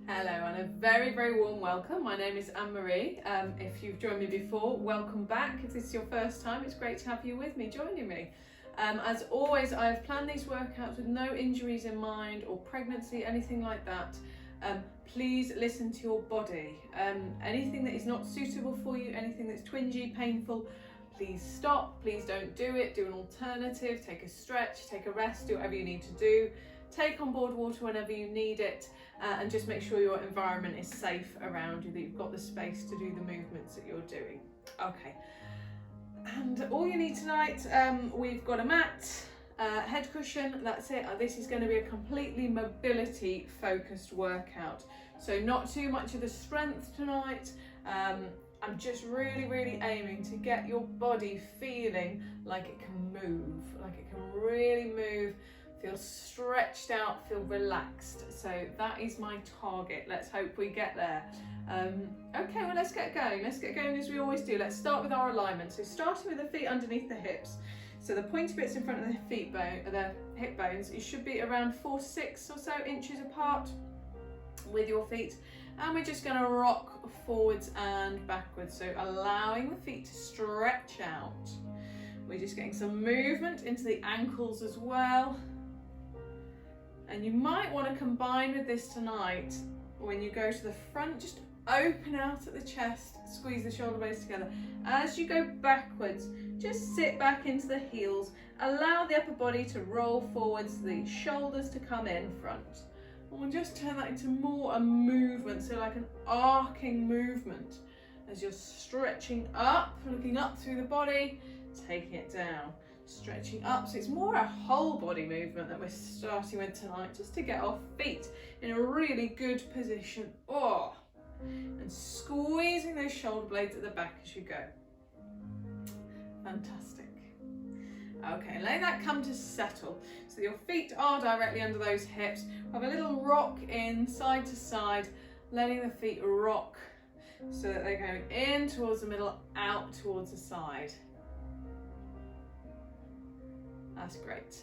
Hello and a very, very warm welcome. My name is Anne-Marie. If you've joined me before, welcome back. If this is your first time, it's great to have you with me, joining me. As always, I have planned these workouts with no injuries in mind or pregnancy, anything like that. Please listen to your body. Anything that is not suitable for you, anything that's twingy, painful, please stop. Please don't do it. Do an alternative, take a stretch, take a rest, do whatever you need to do. Take on board water whenever you need it, and just make sure your environment is safe around you, that you've got the space to do the movements that you're doing. Okay, and all you need tonight, we've got a mat, head cushion, that's it. This is going to be a completely mobility focused workout, so not too much of the strength tonight. I'm just really aiming to get your body feeling like it can move, like it can really move. Feel stretched out, feel relaxed. So that is my target. Let's hope we get there. Okay, well, let's get going. Let's get going as we always do. Let's start with our alignment. So starting with the feet underneath the hips. So the pointy bits in front of the hip bones, you should be around 4 to 6 or so inches apart with your feet. And we're just going to rock forwards and backwards. So allowing the feet to stretch out. We're just getting some movement into the ankles as well. And you might want to combine with this tonight when you go to the front, just open out at the chest, squeeze the shoulder blades together. As you go backwards, just sit back into the heels, allow the upper body to roll forwards, the shoulders to come in front. And we'll just turn that into more a movement, so like an arcing movement as you're stretching up, looking up through the body, taking it down. Stretching up, so it's more a whole body movement that we're starting with tonight, just to get our feet in a really good position. And squeezing those shoulder blades at the back as you go. Fantastic. Okay, let that come to settle. So your feet are directly under those hips. Have a little rock in side to side, letting the feet rock so that they're going in towards the middle, out towards the side. That's great.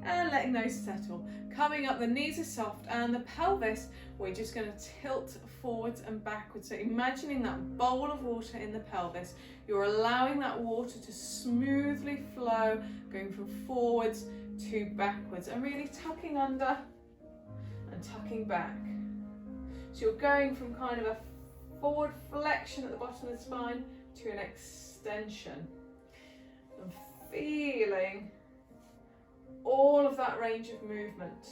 And letting those settle. Coming up, the knees are soft and the pelvis, we're just going to tilt forwards and backwards. So imagining that bowl of water in the pelvis, you're allowing that water to smoothly flow, going from forwards to backwards and really tucking under and tucking back. So you're going from kind of a forward flexion at the bottom of the spine to an extension. And feeling all of that range of movement.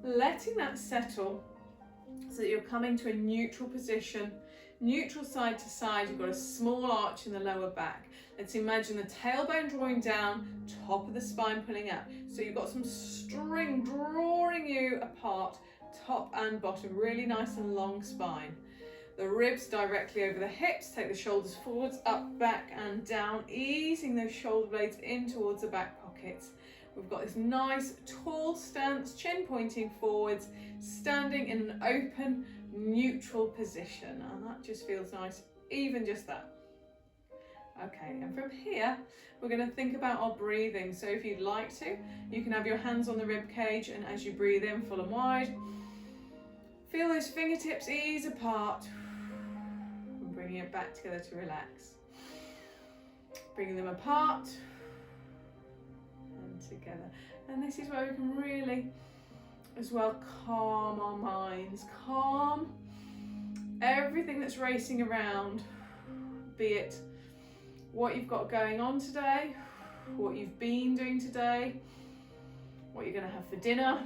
Letting that settle so that you're coming to a neutral position, neutral side to side. You've got a small arch in the lower back. Let's imagine the tailbone drawing down, top of the spine pulling up. So you've got some string drawing you apart, top and bottom, really nice and long spine. The ribs directly over the hips, take the shoulders forwards, up, back and down, easing those shoulder blades in towards the back pockets. We've got this nice tall stance, chin pointing forwards, standing in an open, neutral position. And that just feels nice, even just that. Okay, and from here, we're going to think about our breathing. So if you'd like to, you can have your hands on the rib cage, and as you breathe in full and wide, feel those fingertips ease apart. Bringing it back together to relax. Bringing them apart and together. And this is where we can really, as well, calm our minds. Calm everything that's racing around, be it what you've got going on today, what you've been doing today, what you're going to have for dinner,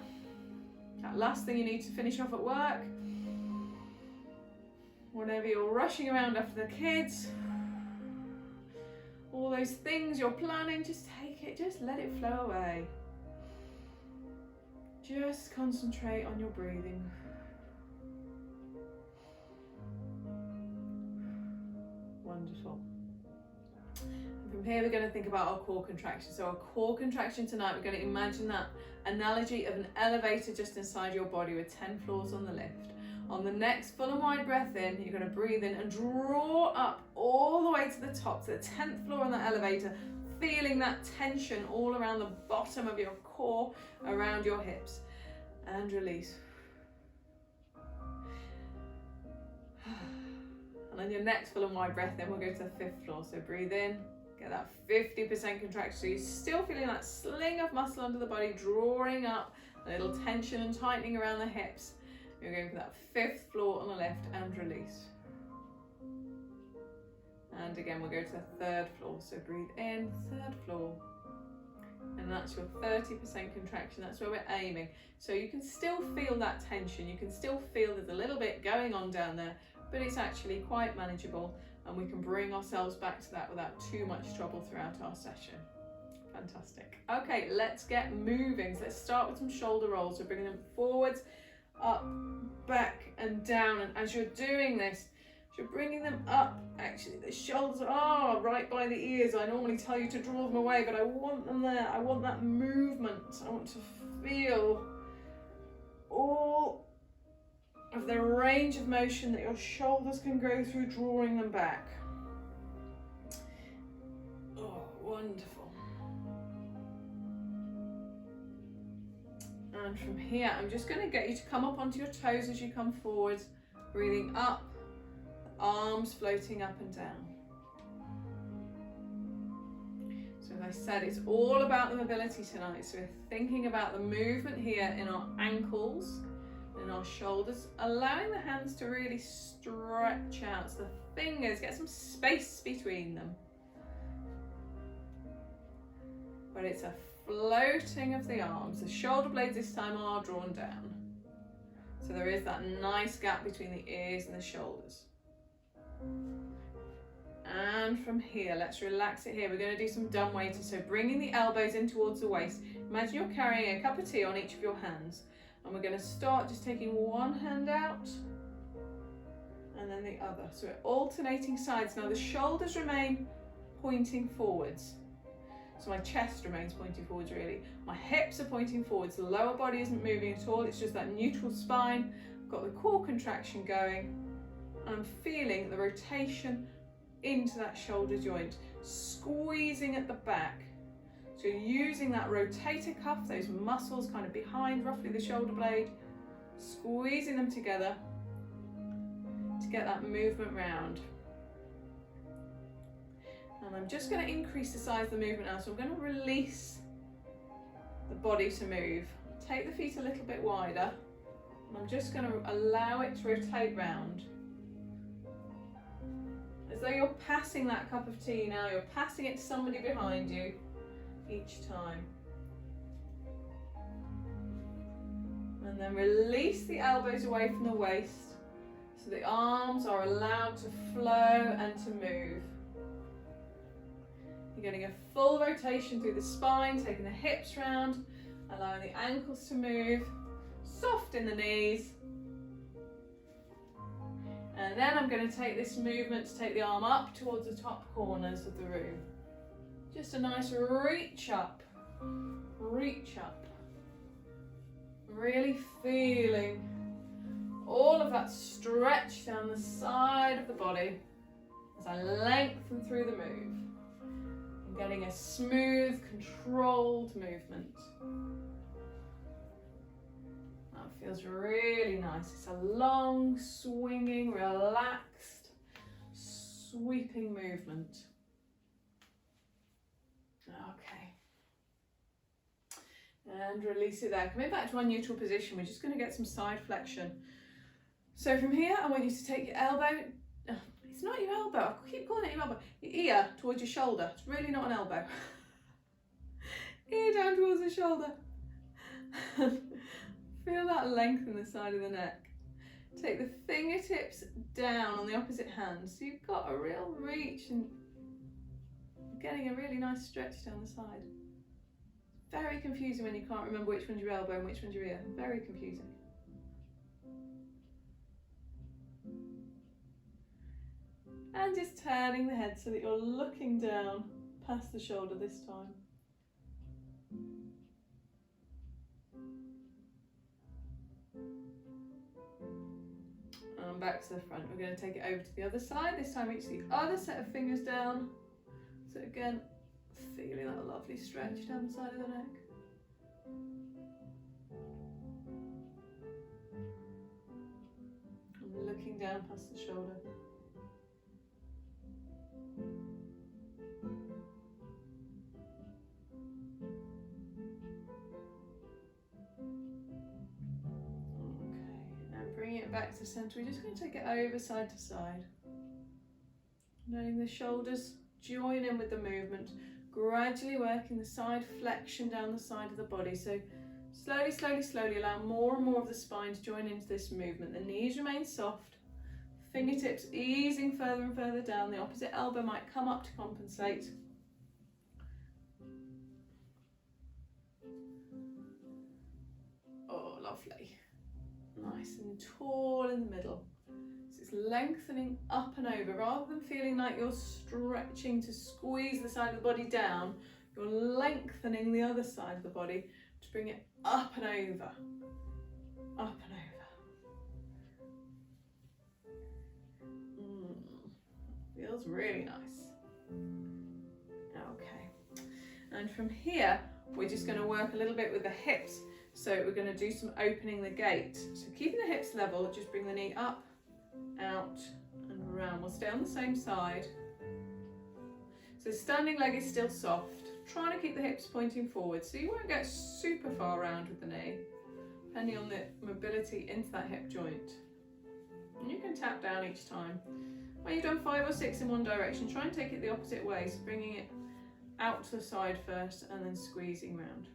that last thing you need to finish off at work, whenever you're rushing around after the kids, all those things you're planning, just take it, just let it flow away. Just concentrate on your breathing. Wonderful. And from here we're going to think about our core contraction. So our core contraction tonight, we're going to imagine that analogy of an elevator just inside your body with 10 floors on the lift. On the next full and wide breath in, you're going to breathe in and draw up all the way to the top, to the 10th floor on that elevator, feeling that tension all around the bottom of your core, around your hips. And release. And on your next full and wide breath, then we'll go to the 5th floor. So breathe in, get that 50% contraction. So you're still feeling that sling of muscle under the body, drawing up, a little tension and tightening around the hips. You're going for that 5th floor on the left and release. And again, we'll go to the 3rd floor. So breathe in, 3rd floor. And that's your 30% contraction. That's where we're aiming. So you can still feel that tension. You can still feel there's a little bit going on down there, but it's actually quite manageable, and we can bring ourselves back to that without too much trouble throughout our session. Fantastic. Okay, let's get moving. So let's start with some shoulder rolls. So bringing them forwards, up, back and down. And as you're doing this, as you're bringing them up, actually the shoulders are right by the ears. I normally tell you to draw them away, but I want them there. I want that movement. I want to feel all of the range of motion that your shoulders can go through, drawing them back. Oh, wonderful. And from here, I'm just going to get you to come up onto your toes as you come forward, breathing up, arms floating up and down. So as I said, it's all about the mobility tonight. So we're thinking about the movement here in our ankles, in our shoulders, allowing the hands to really stretch out. So the fingers, get some space between them. But it's a floating of the arms. The shoulder blades this time are drawn down. So there is that nice gap between the ears and the shoulders. And from here, let's relax it here. We're going to do some dumb waiters. So bringing the elbows in towards the waist. Imagine you're carrying a cup of tea on each of your hands. And we're going to start just taking one hand out and then the other. So we're alternating sides. Now the shoulders remain pointing forwards. So my chest remains pointing forwards really. My hips are pointing forwards. The lower body isn't moving at all. It's just that neutral spine. I've got the core contraction going. And I'm feeling the rotation into that shoulder joint, squeezing at the back. So you're using that rotator cuff, those muscles kind of behind roughly the shoulder blade, squeezing them together to get that movement round. And I'm just going to increase the size of the movement now. So I'm going to release the body to move. Take the feet a little bit wider. And I'm just going to allow it to rotate round. As though you're passing that cup of tea now, you're passing it to somebody behind you each time. And then release the elbows away from the waist so the arms are allowed to flow and to move. You're getting a full rotation through the spine, taking the hips round, allowing the ankles to move, soft in the knees. And then I'm going to take this movement to take the arm up towards the top corners of the room. Just a nice reach up, reach up. Really feeling all of that stretch down the side of the body as I lengthen through the move. I'm getting a smooth, controlled movement. That feels really nice. It's a long, swinging, relaxed, sweeping movement. Okay. And release it there. Coming back to our neutral position, we're just going to get some side flexion. So from here, I want you to take your elbow. It's not your elbow. I keep calling it your elbow. Your ear towards your shoulder. It's really not an elbow. Ear down towards the shoulder. Feel that length in the side of the neck. Take the fingertips down on the opposite hand. So you've got a real reach and getting a really nice stretch down the side. Very confusing when you can't remember which one's your elbow and which one's your ear. Very confusing. And just turning the head so that you're looking down past the shoulder this time. And back to the front. We're going to take it over to the other side. This time reach the other set of fingers down. So again, feeling that lovely stretch down the side of the neck. And looking down past the shoulder. back to center. We're just going to take it over side to side. Letting the shoulders join in with the movement, gradually working the side flexion down the side of the body. So slowly, slowly, slowly allow more and more of the spine to join into this movement. The knees remain soft, fingertips easing further and further down. The opposite elbow might come up to compensate. Oh, lovely. Nice and tall in the middle. So it's lengthening up and over, rather than feeling like you're stretching to squeeze the side of the body down, you're lengthening the other side of the body to bring it up and over, up and over. Feels really nice. Okay, and from here we're just going to work a little bit with the hips. So we're going to do some opening the gate. So keeping the hips level, just bring the knee up, out and around. We'll stay on the same side. So standing leg is still soft. Trying to keep the hips pointing forward so you won't get super far around with the knee, depending on the mobility into that hip joint. And you can tap down each time. When you've done 5 or 6 in one direction, try and take it the opposite way, so bringing it out to the side first and then squeezing round.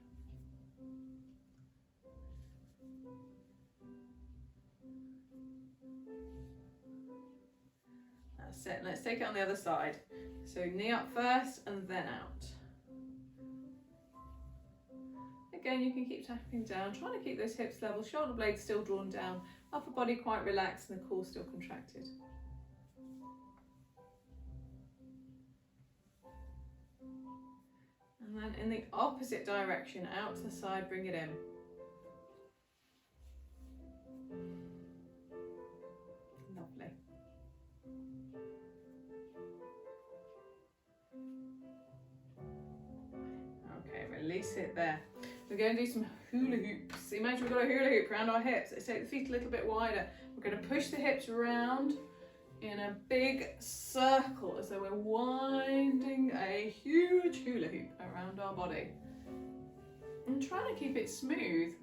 That's it. Let's take it on the other side. So knee up first and then out. Again, you can keep tapping down, trying to keep those hips level, shoulder blades still drawn down, upper body quite relaxed and the core still contracted. And then in the opposite direction, out to the side, bring it in. Lovely. Okay, release it there. We're going to do some hula hoops. Imagine we've got a hula hoop around our hips. Let's take the feet a little bit wider. We're going to push the hips round in a big circle as though we're winding a huge hula hoop around our body. And trying to keep it smooth.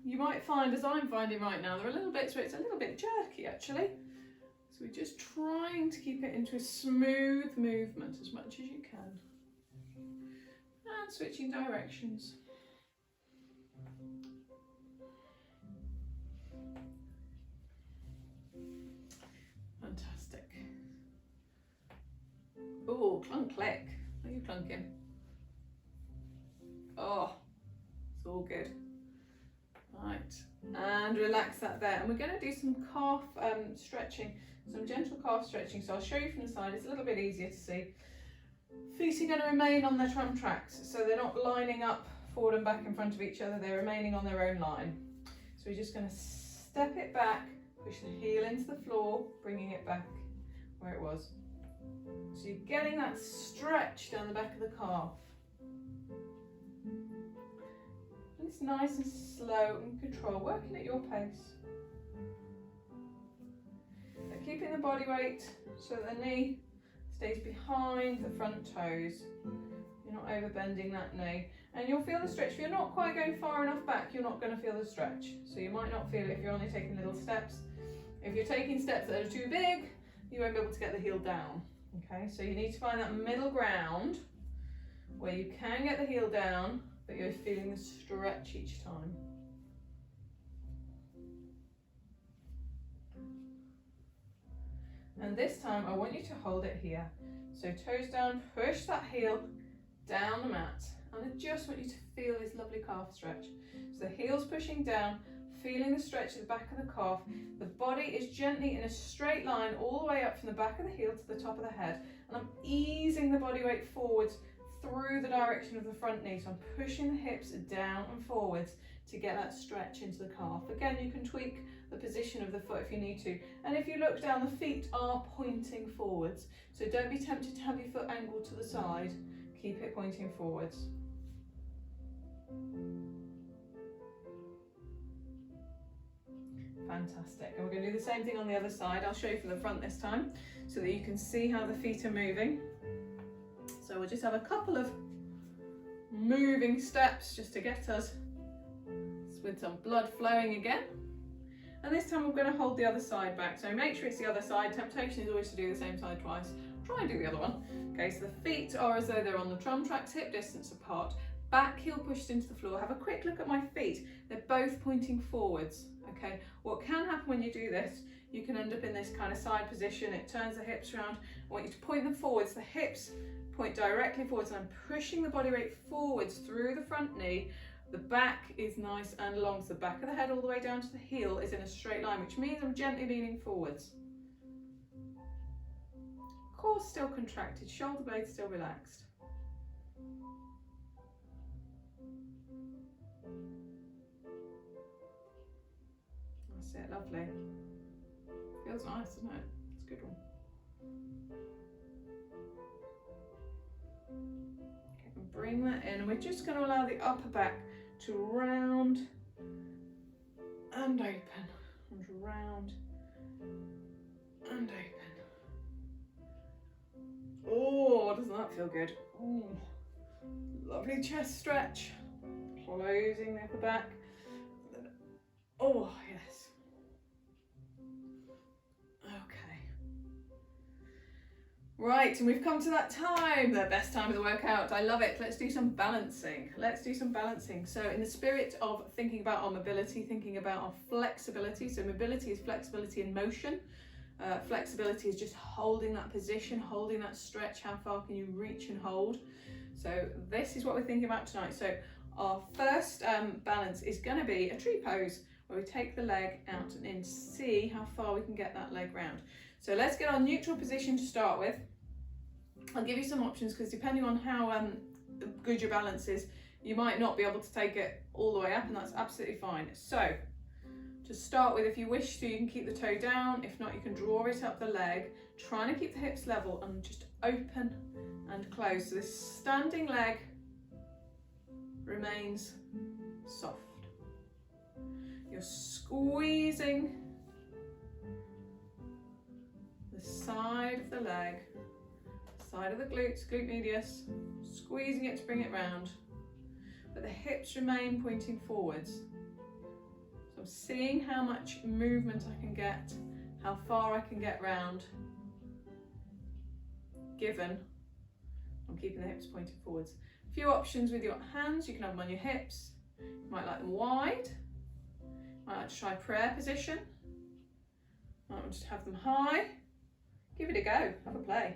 You might find, as I'm finding right now, there are little bits where it's a little bit jerky actually. So we're just trying to keep it into a smooth movement as much as you can. And switching directions. Fantastic. Oh, clunk click. Are you clunking? Oh, it's all good. Right, and relax that there. And we're going to do some calf stretching, some gentle calf stretching. So I'll show you from the side. It's a little bit easier to see. Feet are going to remain on their tram tracks, so they're not lining up forward and back in front of each other. They're remaining on their own line. So we're just going to step it back, push the heel into the floor, bringing it back where it was. So you're getting that stretch down the back of the calf. And it's nice and slow and controlled, working at your pace. But keeping the body weight so that the knee stays behind the front toes. You're not over bending that knee. And you'll feel the stretch. If you're not quite going far enough back, you're not going to feel the stretch. So you might not feel it if you're only taking little steps. If you're taking steps that are too big, you won't be able to get the heel down. Okay, so you need to find that middle ground where you can get the heel down, but you're feeling the stretch each time. And this time I want you to hold it here. So toes down, push that heel down the mat. And I just want you to feel this lovely calf stretch. So the heel's pushing down, feeling the stretch at the back of the calf. The body is gently in a straight line all the way up from the back of the heel to the top of the head. And I'm easing the body weight forwards through the direction of the front knee. So I'm pushing the hips down and forwards to get that stretch into the calf. Again, you can tweak the position of the foot if you need to. And if you look down, the feet are pointing forwards. So don't be tempted to have your foot angled to the side. Keep it pointing forwards. Fantastic. And we're going to do the same thing on the other side. I'll show you from the front this time so that you can see how the feet are moving. So we'll just have a couple of moving steps just to get us with some blood flowing again. And this time I'm going to hold the other side back. So make sure it's the other side. Temptation is always to do the same side twice. Try and do the other one. Okay, so the feet are as though they're on the drum tracks, hip distance apart. Back heel pushed into the floor. Have a quick look at my feet. They're both pointing forwards. Okay, what can happen when you do this, you can end up in this kind of side position. It turns the hips around. I want you to point them forwards. The hips point directly forwards, and I'm pushing the body weight forwards through the front knee. The back is nice and long, so the back of the head all the way down to the heel is in a straight line, which means I'm gently leaning forwards. Core still contracted, shoulder blades still relaxed. That's it, lovely. Feels nice, doesn't it? It's a good one. Okay, and bring that in, and we're just going to allow the upper back to round and open, and round and open. Oh, doesn't that feel good? Ooh. Lovely chest stretch, closing the upper back. Oh, yes. Okay. Right, and we've come to that time, the best time of the workout. I love it. Let's do some balancing. Let's do some balancing. So in the spirit of thinking about our mobility, thinking about our flexibility. So mobility is flexibility in motion. Flexibility is just holding that position, holding that stretch. How far can you reach and hold? So this is what we're thinking about tonight. So our first balance is going to be a tree pose, where we take the leg out and in to see how far we can get that leg round. So let's get our neutral position to start with. I'll give you some options, because depending on how good your balance is, you might not be able to take it all the way up, and that's absolutely fine. So to start with, if you wish to, you can keep the toe down. If not, you can draw it up the leg, trying to keep the hips level and just open and close. So this standing leg remains soft. You're squeezing the side of the leg, side of the glutes, glute medius, squeezing it to bring it round, but the hips remain pointing forwards. So I'm seeing how much movement I can get, how far I can get round, given I'm keeping the hips pointing forwards. A few options with your hands. You can have them on your hips. You might like them wide. You might like to try prayer position. You might want to have them high. Give it a go, have a play.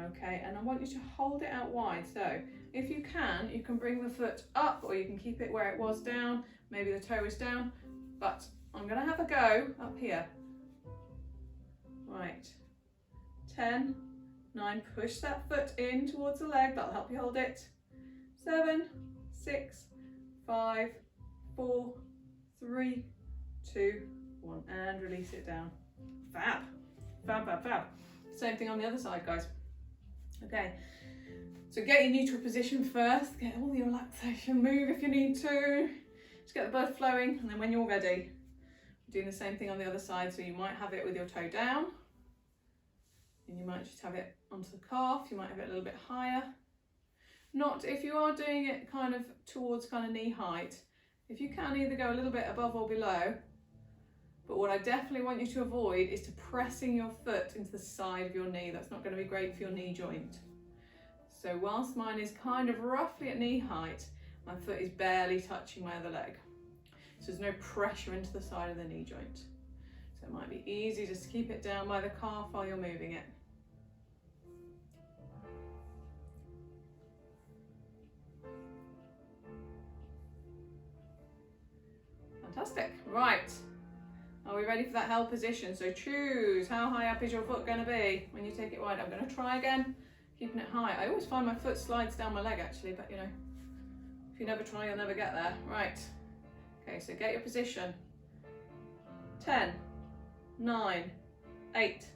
Okay, and I want you to hold it out wide. So if you can bring the foot up, or you can keep it where it was down. Maybe the toe is down, but I'm going to have a go up here. Right, 10, 9, push that foot in towards the leg, that'll help you hold it. 7, 6, 5, 4, 3, 2, 1, and release it down. Fab, fab, fab, fab. Same thing on the other side, guys. Okay, so get your neutral position first, get all your relaxation, move if you need to, just get the blood flowing, and then when you're ready, doing the same thing on the other side. So you might have it with your toe down, and you might just have it onto the calf, you might have it a little bit higher. Not if you are doing it kind of towards kind of knee height, if you can either go a little bit above or below, but what I definitely want you to avoid is to pressing your foot into the side of your knee. That's not going to be great for your knee joint. So whilst mine is kind of roughly at knee height, my foot is barely touching my other leg. So there's no pressure into the side of the knee joint. So it might be easy just to keep it down by the calf while you're moving it. Fantastic. Right. Are we ready for that held position? So choose, how high up is your foot going to be when you take it wide? I'm going to try again, keeping it high. I always find my foot slides down my leg actually, but you know, if you never try, you'll never get there. Right. Okay, so get your position. 10, 9, 8,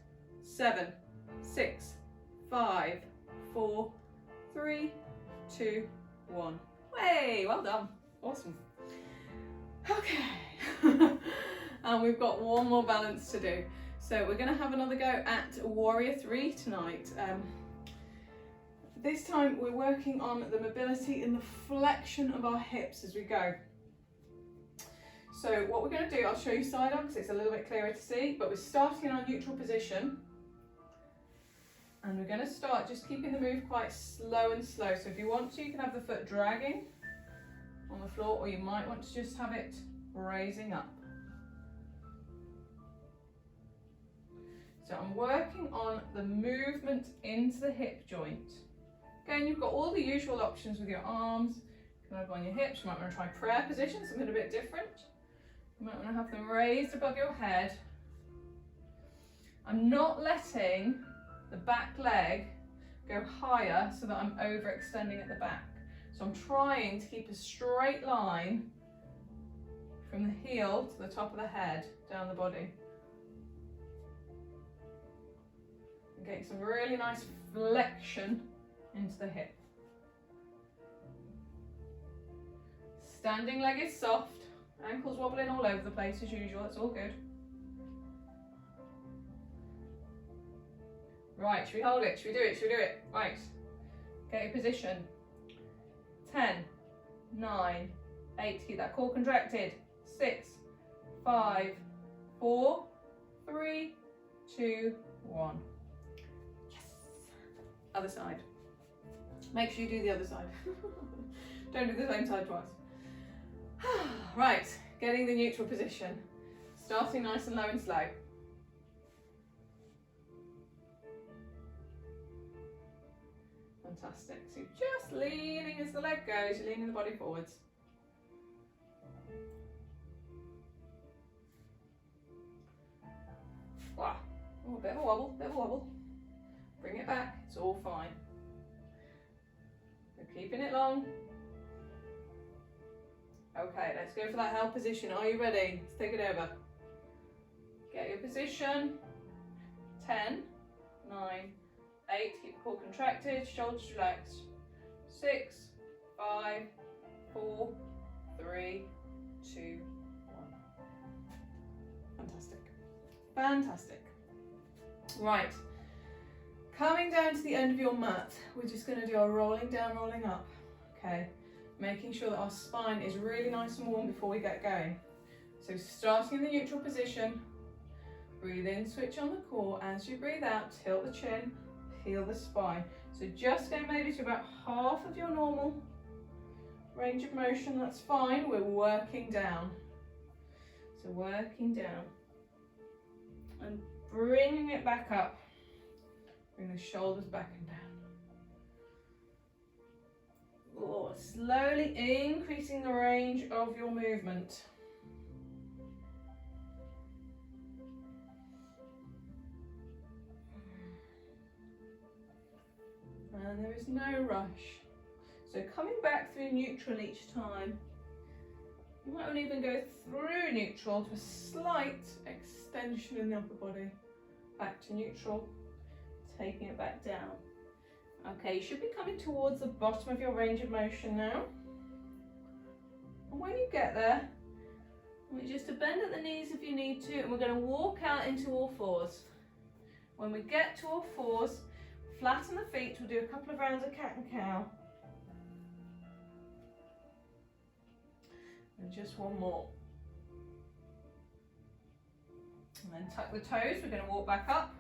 7, 6, 5, 4, 3, 2, 1. Hey, well done. Awesome. Okay. And we've got one more balance to do. So we're going to have another go at Warrior 3 tonight. This time we're working on the mobility and the flexion of our hips as we go. So what we're going to do, I'll show you side on because it's a little bit clearer to see, but we're starting in our neutral position. And we're going to start just keeping the move quite slow and slow. So if you want to, you can have the foot dragging on the floor, or you might want to just have it raising up. So I'm working on the movement into the hip joint. Again, you've got all the usual options with your arms. You can have on your hips. You might want to try prayer position, something a bit different. You might want to have them raised above your head. I'm not letting the back leg go higher so that I'm overextending at the back. So I'm trying to keep a straight line from the heel to the top of the head, down the body. And getting some really nice flexion into the hip. Standing leg is soft, ankles wobbling all over the place as usual, it's all good. Right, should we hold it? Should we do it? Should we do it? Right, get your position. 10, 9, 8, keep that core contracted. 6, 5, 4, 3, 2, 1. Yes! Other side. Make sure you do the other side. Don't do the same side twice. Right, getting the neutral position. Starting nice and low and slow. Fantastic. So you're just leaning as the leg goes, you're leaning the body forwards. Wow. Oh, a bit of a wobble, bit of a wobble. Bring it back, it's all fine. We're keeping it long. Okay, let's go for that held position. Are you ready? Let's take it over. Get your position. 10, 9, 8, keep the core contracted, shoulders relaxed. 6, 5, 4, 3, 2, 1. Fantastic. Fantastic. Right. Coming down to the end of your mat, we're just going to do our rolling down, rolling up. Okay. Making sure that our spine is really nice and warm before we get going. So starting in the neutral position, breathe in, switch on the core. As you breathe out, tilt the chin, peel the spine. So just go maybe to about half of your normal range of motion, that's fine. We're working down. So working down. And bringing it back up. Bring the shoulders back and down. Oh, slowly increasing the range of your movement. And there is no rush. So coming back through neutral each time. You might not even go through neutral to a slight extension in the upper body. Back to neutral, taking it back down. Okay, you should be coming towards the bottom of your range of motion now. And when you get there, I want you just to bend at the knees if you need to, and we're going to walk out into all fours. When we get to all fours, flatten the feet, we'll do a couple of rounds of cat and cow. And just one more. And then tuck the toes, we're going to walk back up.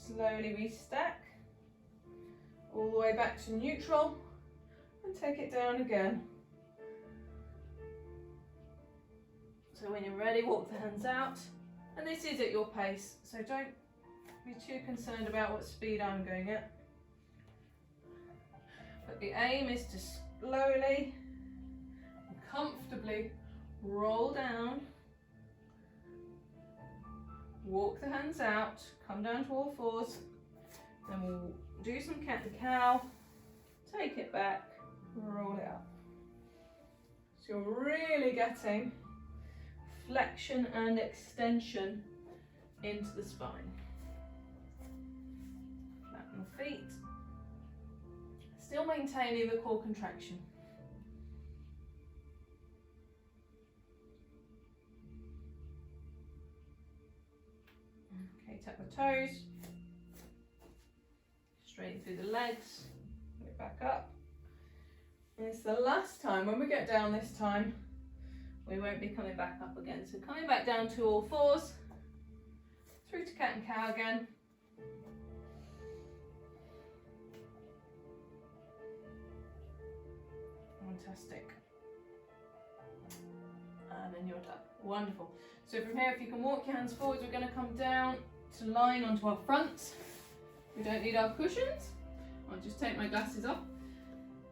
Slowly restack, all the way back to neutral, and take it down again. So when you're ready, walk the hands out, and this is at your pace, so don't be too concerned about what speed I'm going at. But the aim is to slowly and comfortably roll down. Walk the hands out, come down to all fours, then we'll do some cat and cow, take it back, roll it up. So you're really getting flexion and extension into the spine. Flatten the feet, still maintaining the core contraction. Okay, tap the toes. Straighten through the legs, bring it back up. And it's the last time. When we get down this time, we won't be coming back up again. So coming back down to all fours, through to cat and cow again. Fantastic. And then you're done. Wonderful. So from here, if you can walk your hands forwards, we're going to come down to lying onto our front. We don't need our cushions. I'll just take my glasses off.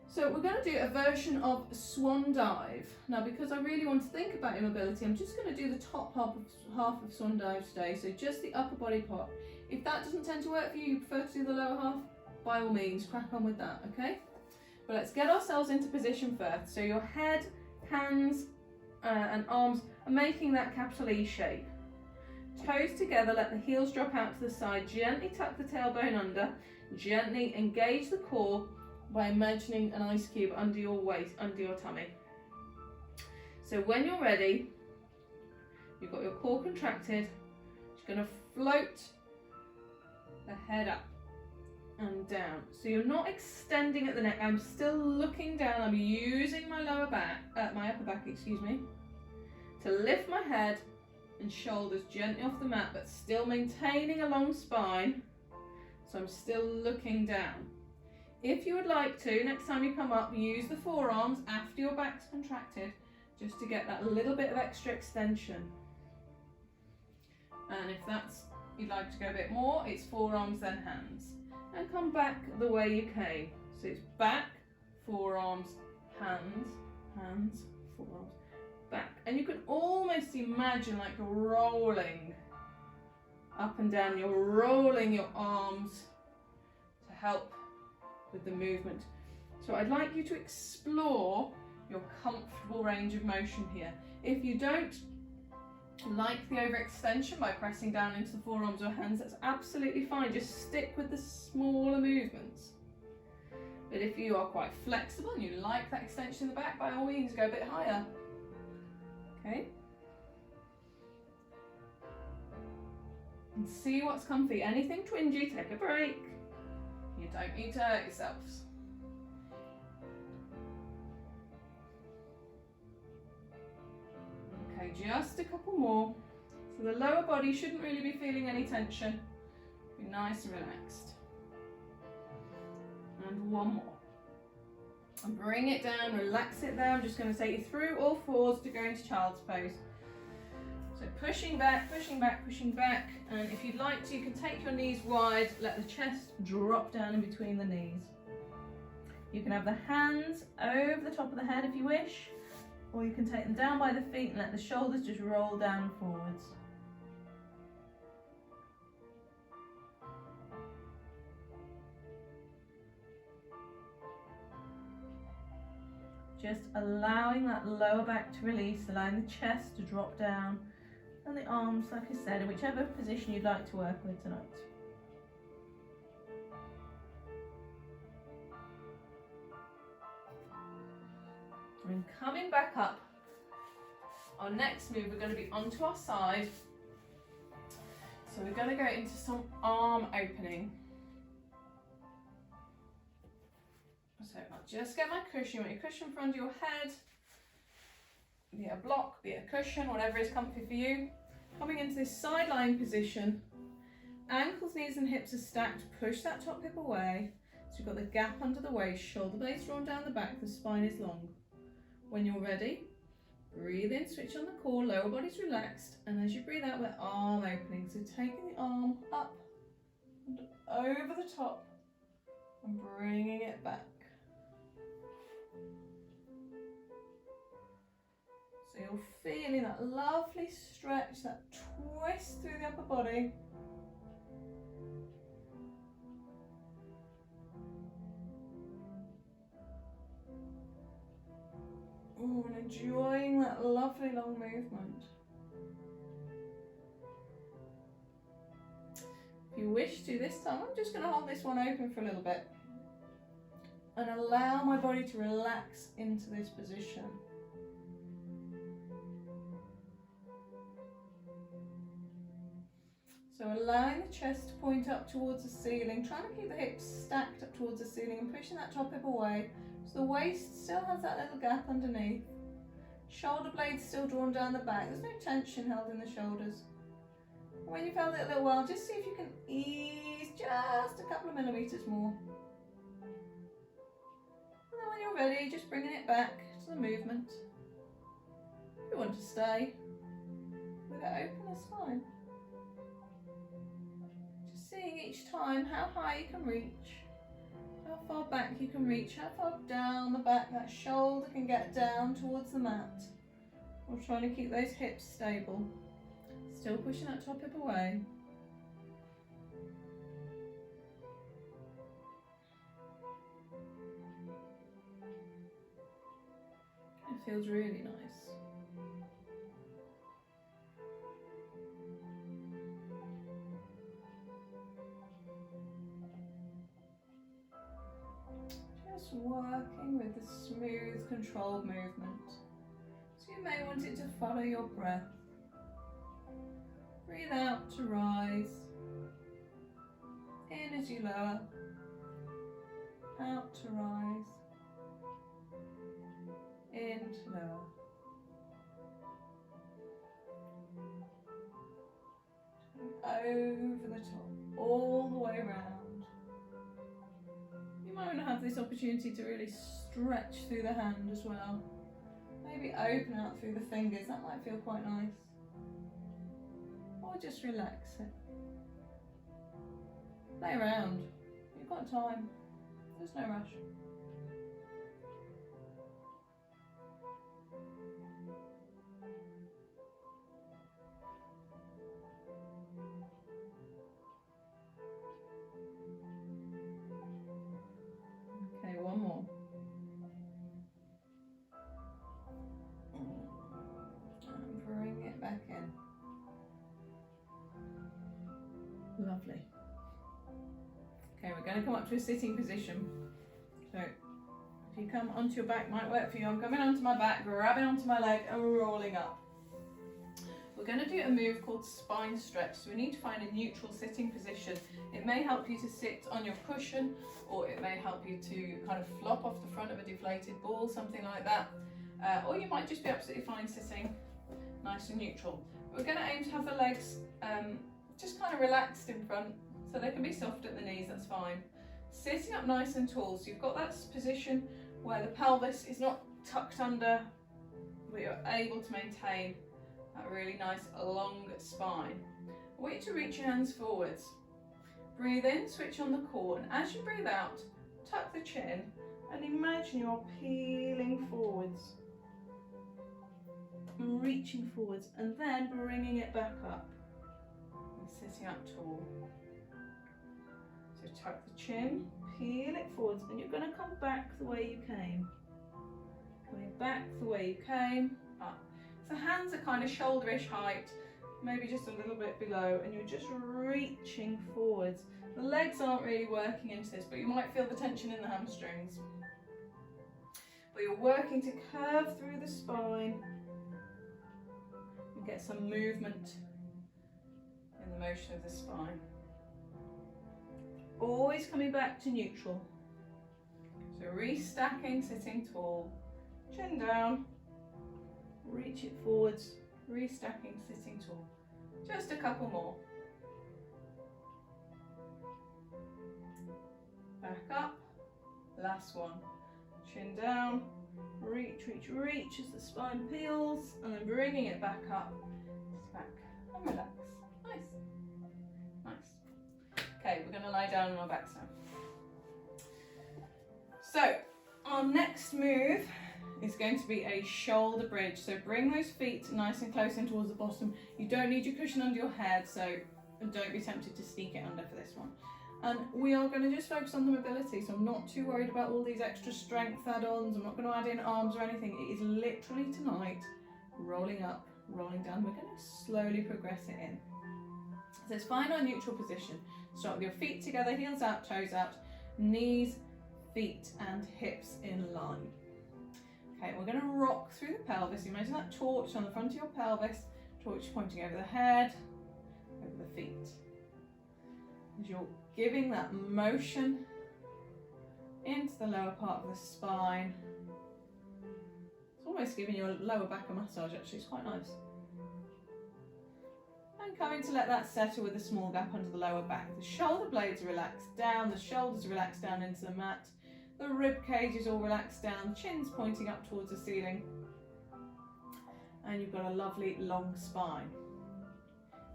So we're going to do a version of swan dive. Now, because I really want to think about your mobility, I'm just going to do the top half of swan dive today. So just the upper body part. If that doesn't tend to work for you, you prefer to do the lower half, by all means, crack on with that, okay? But let's get ourselves into position first. So your head, hands, and arms are making that capital E shape. Toes together, let the heels drop out to the side, gently tuck the tailbone under, gently engage the core by imagining an ice cube under your waist, under your tummy. So when you're ready, you've got your core contracted, you're going to float the head up and down. So you're not extending at the neck, I'm still looking down, I'm using my lower back, my upper back, excuse me, to lift my head and shoulders gently off the mat, but still maintaining a long spine, so I'm still looking down. If you would like to, next time you come up, use the forearms after your back's contracted, just to get that little bit of extra extension. And if you'd like to go a bit more, it's forearms then hands. And come back the way you came. So it's back, forearms, hands, hands, forearms, back. And you can almost imagine like you're rolling up and down, you're rolling your arms to help with the movement. So I'd like you to explore your comfortable range of motion here. If you don't like the overextension by pressing down into the forearms or hands, that's absolutely fine. Just stick with the smaller movements. But if you are quite flexible and you like that extension in the back, by all means go a bit higher. Okay? And see what's comfy. Anything twingy, take a break. You don't need to hurt yourselves. Okay, just a couple more. So the lower body shouldn't really be feeling any tension. Be nice and relaxed. And one more. And bring it down, relax it there. I'm just going to take you through all fours to go into child's pose. So pushing back, pushing back, pushing back. And if you'd like to, you can take your knees wide, let the chest drop down in between the knees. You can have the hands over the top of the head if you wish, or you can take them down by the feet and let the shoulders just roll down and forwards. Just allowing that lower back to release, allowing the chest to drop down, and the arms, like I said, in whichever position you'd like to work with tonight. And coming back up, our next move, we're going to be onto our side. So we're going to go into some arm opening. So I'll just get my cushion. You want your cushion in front of your head. Be it a block, be it a cushion, whatever is comfy for you. Coming into this side lying position. Ankles, knees and hips are stacked. Push that top hip away. So you've got the gap under the waist, shoulder blades drawn down the back, the spine is long. When you're ready, breathe in, switch on the core, lower body's relaxed, and as you breathe out, we're arm opening. So taking the arm up and over the top and bringing it back. So you're feeling that lovely stretch, that twist through the upper body. Ooh, and enjoying that lovely long movement. If you wish to this time, I'm just going to hold this one open for a little bit and allow my body to relax into this position. So So allowing the chest to point up towards the ceiling, trying to keep the hips stacked up towards the ceiling and pushing that top hip away. So the waist still has that little gap underneath. Shoulder blades still drawn down the back. There's no tension held in the shoulders. When you've held it a little while, just see if you can ease just a couple of millimeters more. And then when you're ready, just bringing it back to the movement. If you want to stay with it open, that's fine. Just seeing each time how high you can reach, how far back you can reach, how far down the back that shoulder can get down towards the mat. We're trying to keep those hips stable. Still pushing that top hip away. It feels really nice. Just working with the smooth, controlled movement. So you may want it to follow your breath. Breathe out to rise. In as you lower. Out to rise. In to lower. Over the top, all the way around. You might want to have this opportunity to really stretch through the hand as well. Maybe open out through the fingers, that might feel quite nice. Or just relax it. Play around. You've got time. There's no rush. Okay, one more. And bring it back in. Lovely. Okay, we're going to come up to a sitting position. So if you come onto your back, might work for you. I'm coming onto my back, grabbing onto my leg and rolling up. We're going to do a move called spine stretch. So we need to find a neutral sitting position. It may help you to sit on your cushion, or it may help you to kind of flop off the front of a deflated ball, something like that. Or you might just be absolutely fine sitting nice and neutral. We're going to aim to have the legs just kind of relaxed in front, so they can be soft at the knees, that's fine. Sitting up nice and tall, so you've got that position where the pelvis is not tucked under, but you're able to maintain that really nice long spine. I want you to reach your hands forwards. Breathe in, switch on the core, and as you breathe out, tuck the chin and imagine you're peeling forwards. Reaching forwards and then bringing it back up. Sitting up tall. So tuck the chin, peel it forwards, and you're going to come back the way you came. Coming back the way you came, up. So hands are kind of shoulderish height, maybe just a little bit below, and you're just reaching forwards. The legs aren't really working into this, but you might feel the tension in the hamstrings. But you're working to curve through the spine and get some movement in the motion of the spine. Always coming back to neutral. So restacking, sitting tall, chin down, reach it forwards, restacking, sitting tall. Just a couple more. Back up, last one. Chin down, reach, reach, reach as the spine peels, and then bringing it back up, back and relax. Nice. Nice. Okay, we're going to lie down on our backs now. So, our next move is going to be a shoulder bridge. So bring those feet nice and close in towards the bottom. You don't need your cushion under your head, so don't be tempted to sneak it under for this one. And we are going to just focus on the mobility, so I'm not too worried about all these extra strength add-ons. I'm not going to add in arms or anything. It is literally tonight, rolling up, rolling down. We're going to slowly progress it in. So it's find our neutral position. Start with your feet together, heels out, toes out, knees, feet and hips in line. Okay, we're going to rock through the pelvis. Imagine that torch on the front of your pelvis, torch pointing over the head, over the feet. as you're giving that motion into the lower part of the spine. It's almost giving your lower back a massage actually, it's quite nice. And coming to let that settle with a small gap under the lower back. The shoulder blades are relaxed down, the shoulders are relaxed down into the mat, the rib cage is all relaxed down, chin's pointing up towards the ceiling, and you've got a lovely long spine.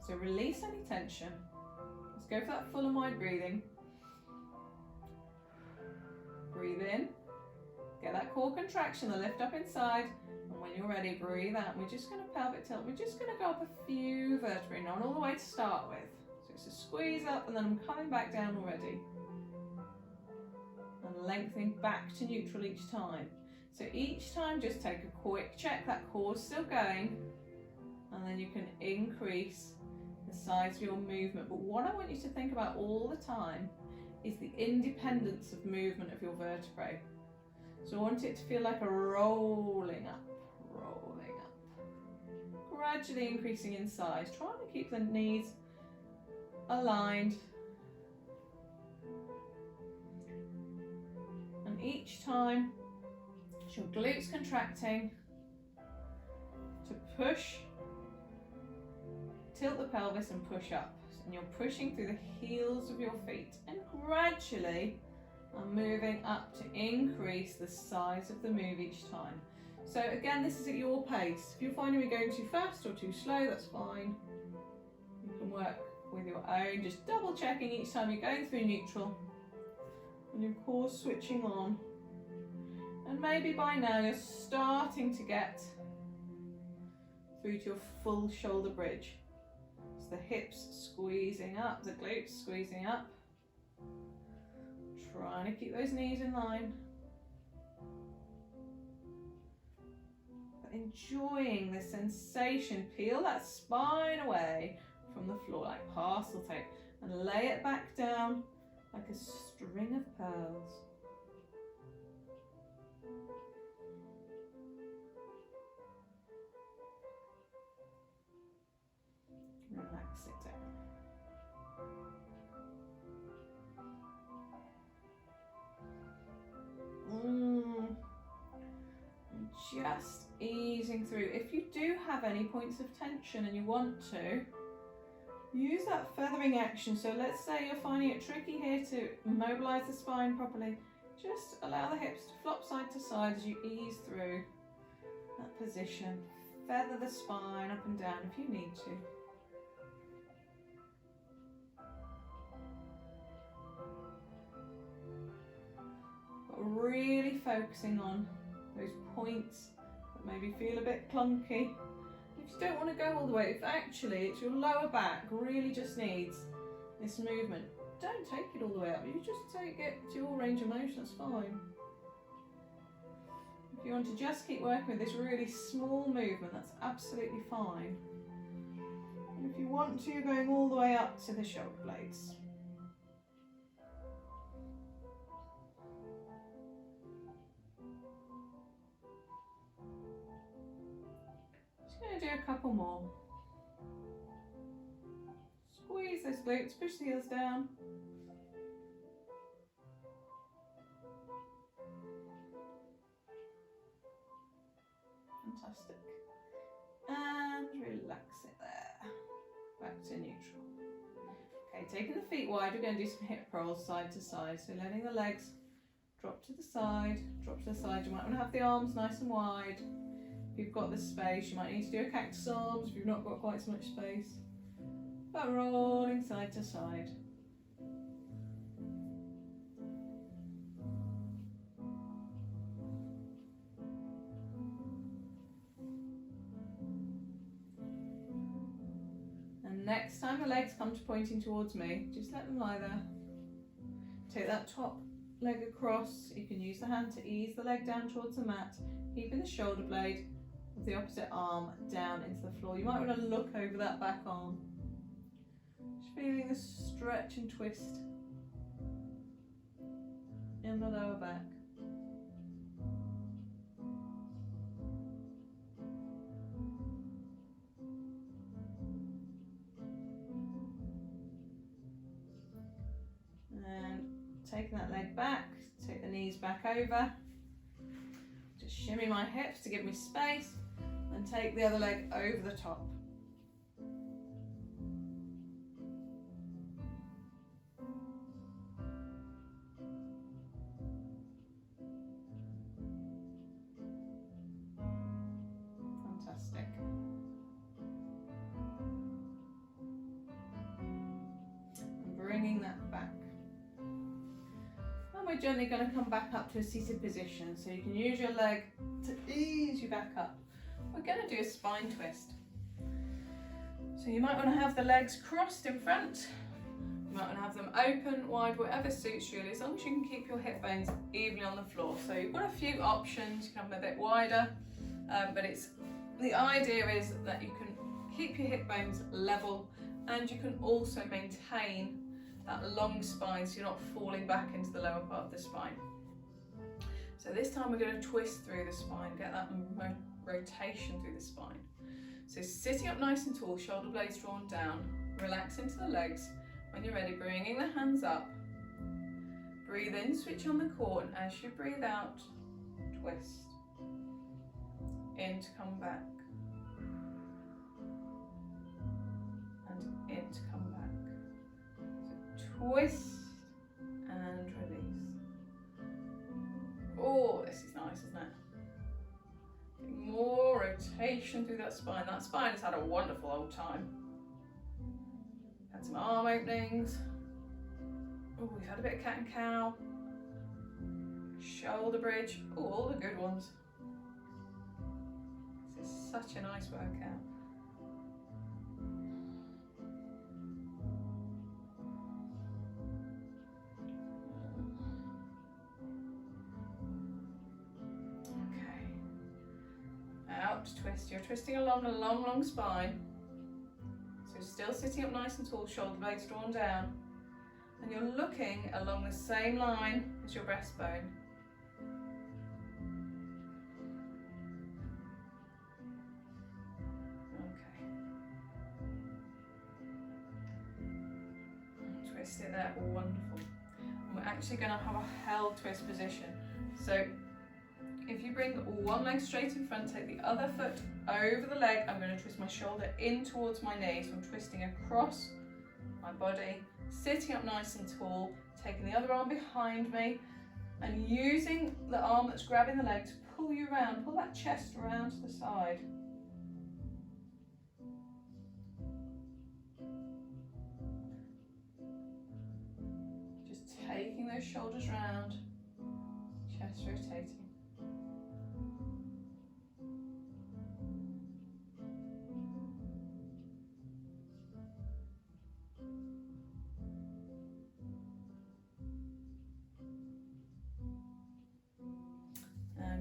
So release any tension. Let's go for that full and wide breathing. Breathe in, get that core contraction, the lift up inside, and when you're ready, breathe out. We're just going to pelvic tilt. We're just going to go up a few vertebrae, not all the way to start with. So it's a squeeze up, and then I'm coming back down already. And lengthening back to neutral each time. So each time just take a quick check, that core's still going, and then you can increase the size of your movement. But what I want you to think about all the time is the independence of movement of your vertebrae. So I want it to feel like a rolling up, gradually increasing in size, trying to keep the knees aligned. And each time, as your glutes contracting, to push, tilt the pelvis and push up. And you're pushing through the heels of your feet and gradually I'm moving up to increase the size of the move each time. So again, this is at your pace. If you're finding me going too fast or too slow, that's fine. You can work with your own, just double checking each time you're going through neutral and your core switching on. And maybe by now you're starting to get through to your full shoulder bridge. The hips squeezing up, the glutes squeezing up. Trying to keep those knees in line. But enjoying the sensation. Peel that spine away from the floor like parcel tape and lay it back down like a string of pearls. Relax it down. Just easing through. If you do have any points of tension and you want to, use that feathering action. So let's say you're finding it tricky here to mobilize the spine properly. Just allow the hips to flop side to side as you ease through that position. Feather the spine up and down if you need to. Really focusing on those points that maybe feel a bit clunky. If you don't want to go all the way, if actually it's your lower back really just needs this movement, don't take it all the way up. You just take it to your range of motion, that's fine. If you want to just keep working with this really small movement, that's absolutely fine. And if you want to, you're going all the way up to the shoulder blades. Do a couple more. Squeeze those glutes, push the heels down. Fantastic. And relax it there. Back to neutral. Okay, taking the feet wide, we're going to do some hip rolls side to side. So letting the legs drop to the side, drop to the side. You might want to have the arms nice and wide. If you've got the space, you might need to do a cactus arms if you've not got quite so much space. But rolling side to side. And next time the legs come to pointing towards me, just let them lie there. Take that top leg across. You can use the hand to ease the leg down towards the mat, keeping the shoulder blade of the opposite arm down into the floor. You might want to look over that back arm. Just feeling the stretch and twist in the lower back. back, take the knees back over. Just shimmy my hips to give me space, and take the other leg over the top. Fantastic. And bringing that back. And we're gently going to come back up to a seated position, so you can use your leg to ease you back up. We're going to do a spine twist. So you might want to have the legs crossed in front. You might want to have them open, wide, whatever suits you, as long as you can keep your hip bones evenly on the floor. So you've got a few options. You can have them a bit wider, but the idea is that you can keep your hip bones level, and you can also maintain that long spine so you're not falling back into the lower part of the spine. So this time we're going to twist through the spine, get that rotation through the spine. So sitting up nice and tall, shoulder blades drawn down, relax into the legs. When you're ready, bringing the hands up. Breathe in, switch on the core, and as you breathe out, twist. In to come back. And in to come back. So twist and release. Oh, this is nice, isn't it? More rotation through that spine. That spine has had a wonderful old time. Had some arm openings. Oh, we've had a bit of cat and cow. Shoulder bridge. Oh, all the good ones. This is such a nice workout. Out, twist. You're twisting along a long, long spine. So still sitting up nice and tall, shoulder blades drawn down. And you're looking along the same line as your breastbone. Okay. Twist it there, wonderful. And we're actually going to have a held twist position. So if you bring one leg straight in front, take the other foot over the leg, I'm going to twist my shoulder in towards my knee. So I'm twisting across my body, sitting up nice and tall, taking the other arm behind me, and using the arm that's grabbing the leg to pull you around, pull that chest around to the side. Just taking those shoulders round, chest rotating.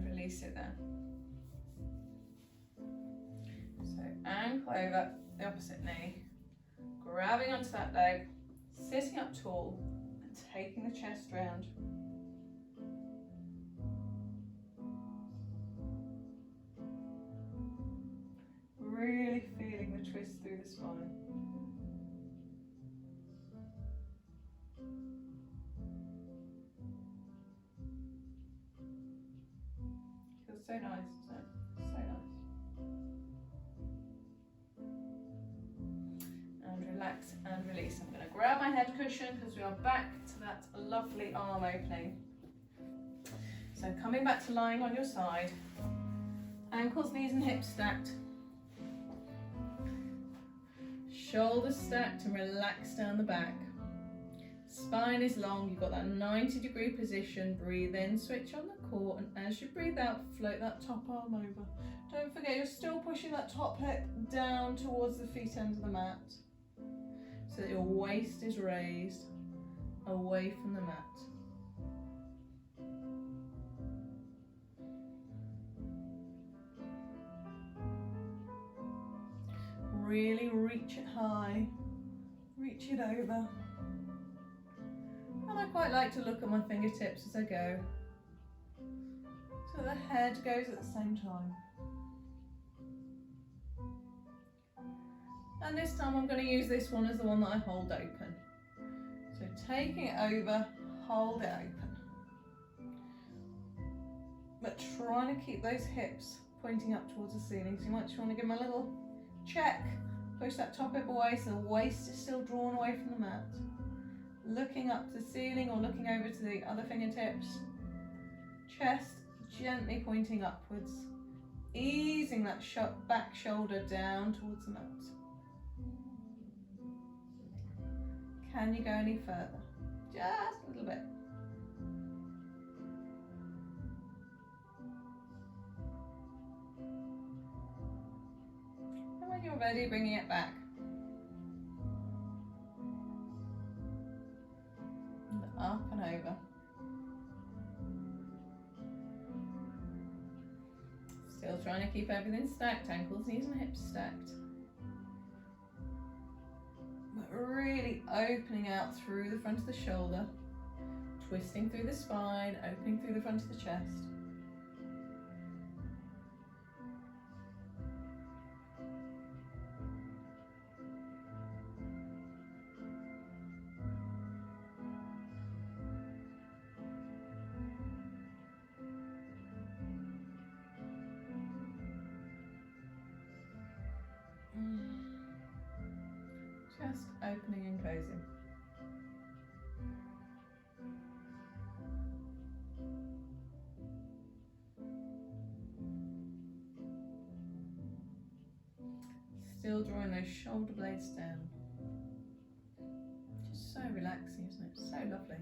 Release it there. So ankle over the opposite knee, grabbing onto that leg, sitting up tall and taking the chest round. Really feeling the twist through the spine. So nice, isn't it? So nice. And relax and release. I'm going to grab my head cushion because we are back to that lovely arm opening. So coming back to lying on your side, ankles, knees and hips stacked. Shoulders stacked and relaxed down the back. Spine is long, you've got that 90-degree position. Breathe in, switch on the core, and as you breathe out, float that top arm over. Don't forget, you're still pushing that top hip down towards the feet end of the mat, so that your waist is raised away from the mat. Really reach it high, reach it over. And I quite like to look at my fingertips as I go, so the head goes at the same time. And this time I'm going to use this one as the one that I hold open. So taking it over, hold it open. but trying to keep those hips pointing up towards the ceiling. So you might just want to give them a little check. Push that top hip away so the waist is still drawn away from the mat. Looking up to the ceiling or looking over to the other fingertips. Chest gently pointing upwards. Easing that back shoulder down towards the mat. Can you go any further? Just a little bit. And when you're ready, bringing it back. And up and over. Still trying to keep everything stacked, ankles, knees and hips stacked. But really opening out through the front of the shoulder, twisting through the spine, opening through the front of the chest. Just opening and closing. Still drawing those shoulder blades down. Just so relaxing, isn't it? So lovely.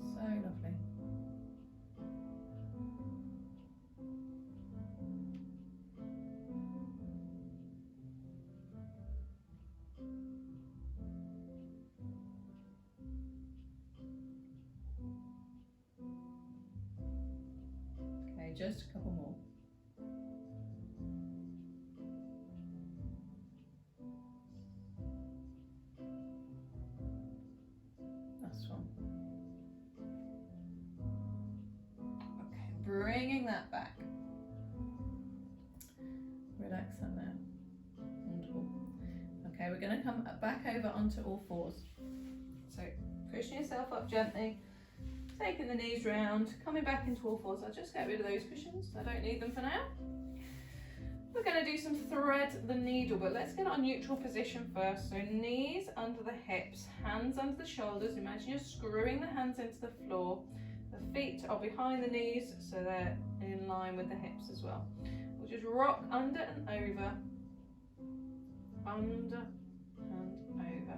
So lovely. Okay, just a couple more. Last one. Okay, bringing that back. Relax that now. Wonderful. Okay, we're going to come back over onto all fours. So pushing yourself up gently, taking the knees round, coming back into all fours. I'll just get rid of those cushions. I don't need them for now. We're going to do some thread the needle, but let's get our neutral position first. So knees under the hips, hands under the shoulders. Imagine you're screwing the hands into the floor. The feet are behind the knees, so they're in line with the hips as well. We'll just rock under and over, under and over,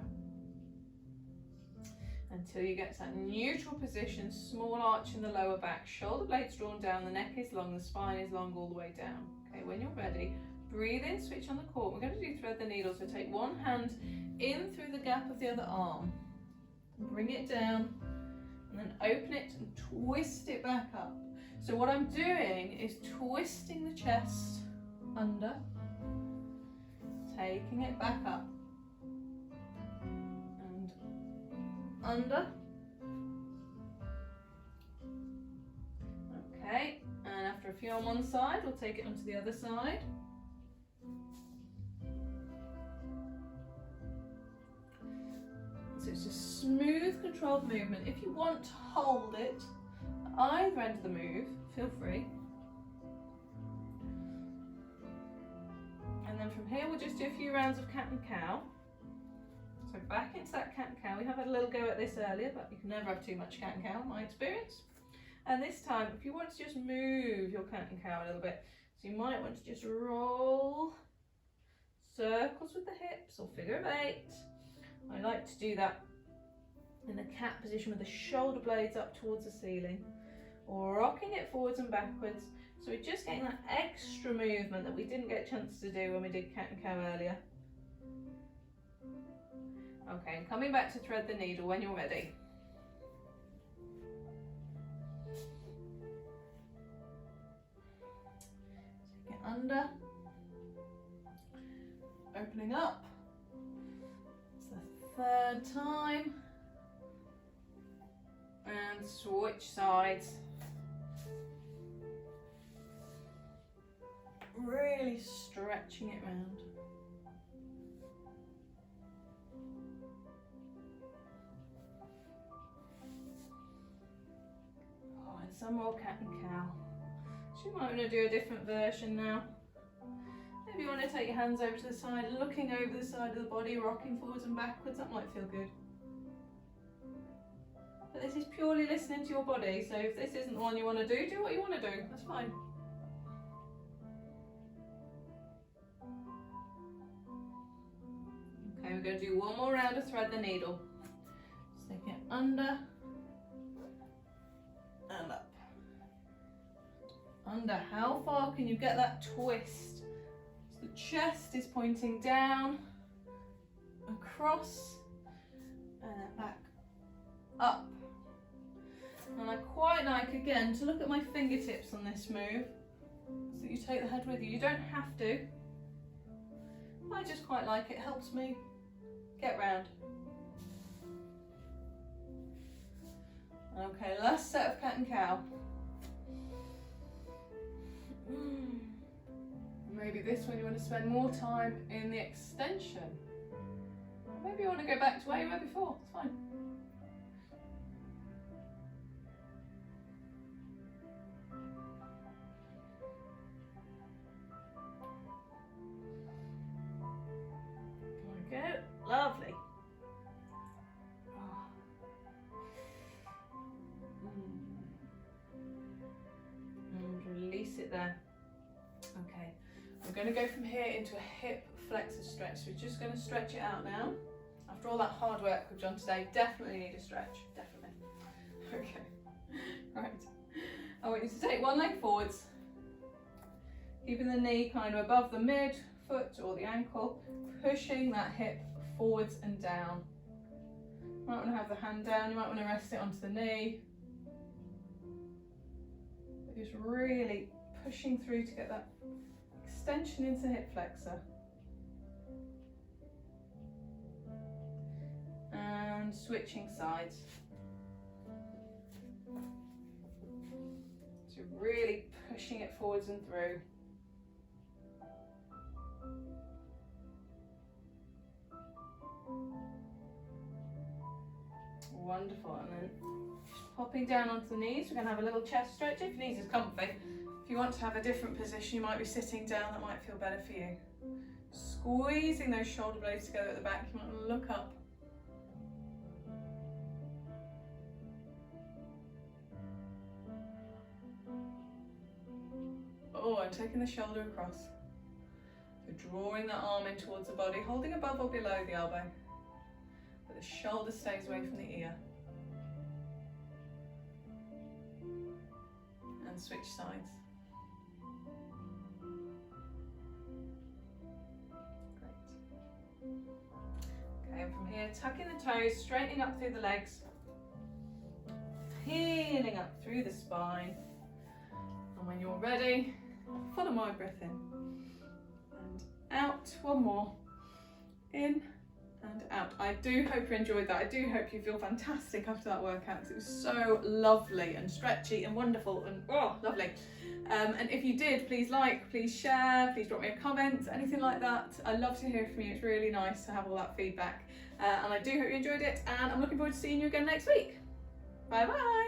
until you get to that neutral position, small arch in the lower back, shoulder blades drawn down, the neck is long, the spine is long all the way down. Okay, when you're ready, breathe in, switch on the core. We're going to do thread the needle, so take one hand in through the gap of the other arm, bring it down, and then open it and twist it back up. So what I'm doing is twisting the chest under, taking it back up, and under. Okay, and after a few on one side, we'll take it onto the other side. So it's a smooth, controlled movement. If you want to hold it at either end of the move, feel free. And then from here, we'll just do a few rounds of cat and cow. So back into that cat and cow. We have had a little go at this earlier, but you can never have too much cat and cow, in my experience. And this time, if you want to just move your cat and cow a little bit, so you might want to just roll circles with the hips or figure of 8. I like to do that in the cat position with the shoulder blades up towards the ceiling, or rocking it forwards and backwards. So we're just getting that extra movement that we didn't get a chance to do when we did cat and cow earlier. Okay, coming back to thread the needle when you're ready. Take it under, opening up. It's the third time. And switch sides. Really stretching it round. Oh, and some more cat and cow. So you might want to do a different version now. Maybe you want to take your hands over to the side, looking over the side of the body, rocking forwards and backwards. That might feel good. But this is purely listening to your body, so if this isn't the one you want to do what you want to do. That's fine. Okay, we're going to do one more round of thread the needle. Stick it under and up. Under. How far can you get that twist? So the chest is pointing down, across, and then back up. And I quite like, again, to look at my fingertips on this move, so you take the head with you. You don't have to. I just quite like it. It helps me get round. Okay, last set of cat and cow. Maybe this one you want to spend more time in the extension. Maybe you want to go back to where you were before. It's fine. There we go. Lovely. And release it there. Okay, we're going to go from here into a hip flexor stretch. So we're just going to stretch it out now. After all that hard work we've done today, definitely need a stretch. Definitely. Okay, right. I want you to take one leg forwards, keeping the knee kind of above the mid foot or the ankle, pushing that hip forwards and down. You might want to have the hand down, you might want to rest it onto the knee. But just really pushing through to get that extension into the hip flexor. And switching sides. So really pushing it forwards and through. Wonderful. And then just popping down onto the knees. We're going to have a little chest stretch if your knees is comfy. If you want to have a different position, you might be sitting down. That might feel better for you. Squeezing those shoulder blades together at the back. You might want to look up. Oh, and taking the shoulder across. So drawing that arm in towards the body, holding above or below the elbow. But the shoulder stays away from the ear. And switch sides. Great. Okay, and from here, tucking the toes, straightening up through the legs. Peeling up through the spine. And when you're ready, follow my breath in. And out, one more. In and out. I do hope you enjoyed that. I do hope you feel fantastic after that workout because it was so lovely and stretchy and wonderful and oh, lovely. And if you did, please like, please share, please drop me a comment, anything like that. I love to hear from you. It's really nice to have all that feedback. And I do hope you enjoyed it, and I'm looking forward to seeing you again next week. Bye bye.